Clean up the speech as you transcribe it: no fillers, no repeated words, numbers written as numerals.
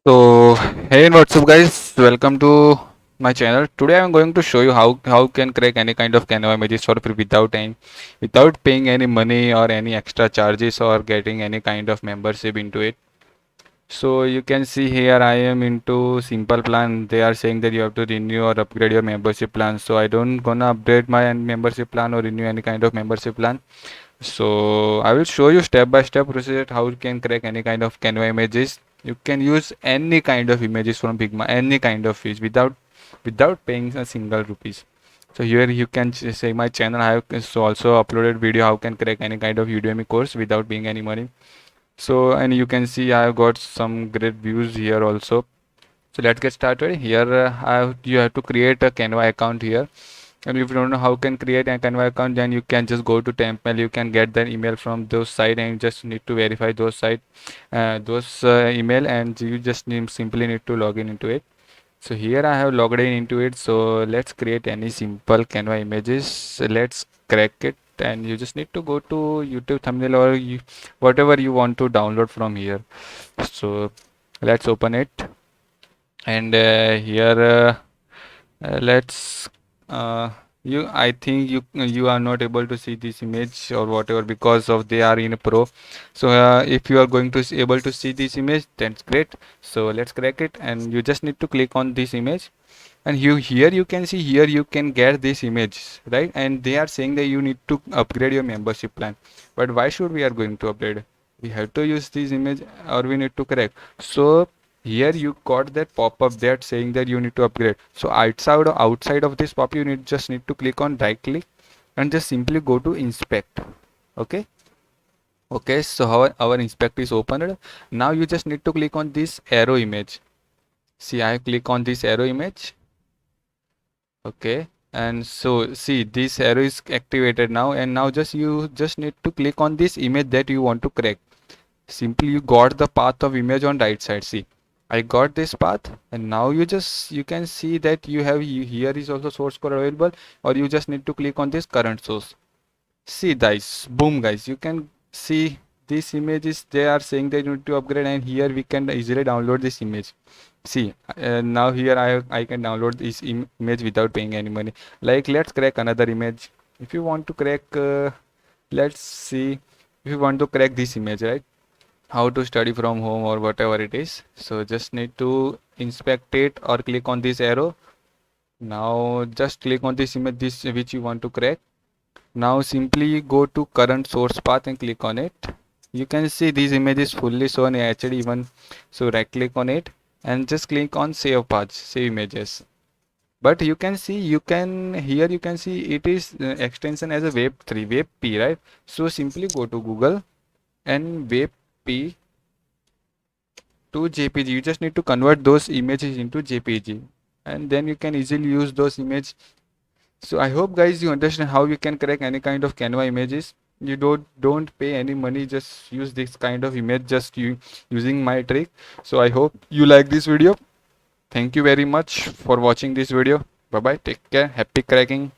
So hey, what's up guys, welcome to my channel. Today I'm going to show you how can crack any kind of Canva images for free without paying any money or any extra charges or getting any kind of membership into it. So you can see here I am into simple plan. They are saying that you have to renew or upgrade your membership plan. So I don't gonna upgrade my membership plan or renew any kind of membership plan. So I will show you step by step procedure how you can crack any kind of Canva images. You can use any kind of images from Figma, any kind of fish without paying a single rupees. So here you can say my channel. I have also uploaded video how can crack any kind of Udemy course without paying any money. So and you can see I have got some great views here also. So let's get started. Here you have to create a Canva account here. And if you don't know how can create a Canva account, then you can just go to Temple. You can get the email from those site, and you just need to verify those site, those email, and you just simply need to log in into it. So here I have logged in into it. So let's create any simple Canva images. So let's crack it, and you just need to go to YouTube thumbnail or whatever you want to download from here. So let's open it, and here let's you I think you are not able to see this image or whatever because of they are in a pro. So if you are going to able to see this image, that's great. So let's crack it, and you just need to click on this image, and you can see here you can get this image, right? And they are saying that you need to upgrade your membership plan. But why should we are going to upgrade? We have to use this image or we need to correct. So here you got that pop-up that saying that you need to upgrade. So outside of this pop, you just need to click on right click and just simply go to inspect. Okay. Okay, so our inspect is opened. Now you just need to click on this arrow image. See, I click on this arrow image. Okay, and so see this arrow is activated now, and now you just need to click on this image that you want to crack. Simply you got the path of image on right side. See, I got this path, and now you can see that here is also source code available, or you just need to click on this current source. See guys, boom guys, you can see these images. They are saying that you need to upgrade, and here we can easily download this image. See, now here I can download this image without paying any money. Like let's crack another image. If you want to crack, let's see, if you want to crack this image, right? How to study from home or whatever it is. So just need to inspect it or click on this arrow. Now just click on this image, this which you want to crack. Now simply go to current source path and click on it. You can see these images fully shown in HD even. So right click on it and just click on save paths, save images. But you can see here you can see it is extension as a web3 webp, right? So simply go to Google and webp to JPG. You just need to convert those images into JPG, and then you can easily use those images. So I hope guys you understand how you can crack any kind of Canva images. You don't pay any money, just use this kind of image, just you using my trick. So I hope you like this video. Thank you very much for watching this video. Bye bye, take care, happy cracking.